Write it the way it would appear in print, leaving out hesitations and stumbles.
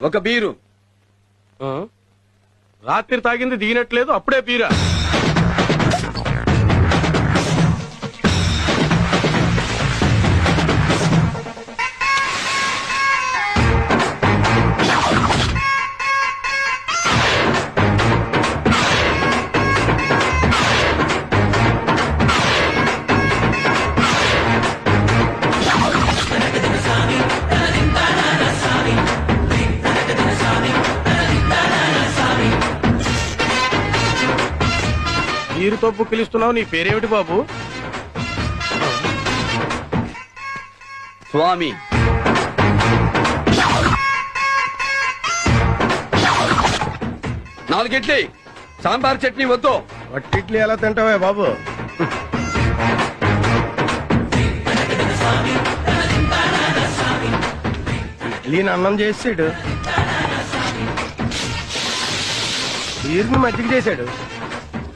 ఒక బీరు. రాత్రి తాగింది దిగినట్లేదు, అప్పుడే బీరా? బీరుతో పుక్కిలిస్తున్నావు, నీ పేరేమిటి బాబు? స్వామి. నాలుగిడ్లీ, సాంబార్ చట్నీ వద్దు. వట్టిడ్లీ ఎలా తింటావే బాబు? ఇడ్లీని అన్నం చేసాడు, బీరుని మజ్జిగ చేశాడు.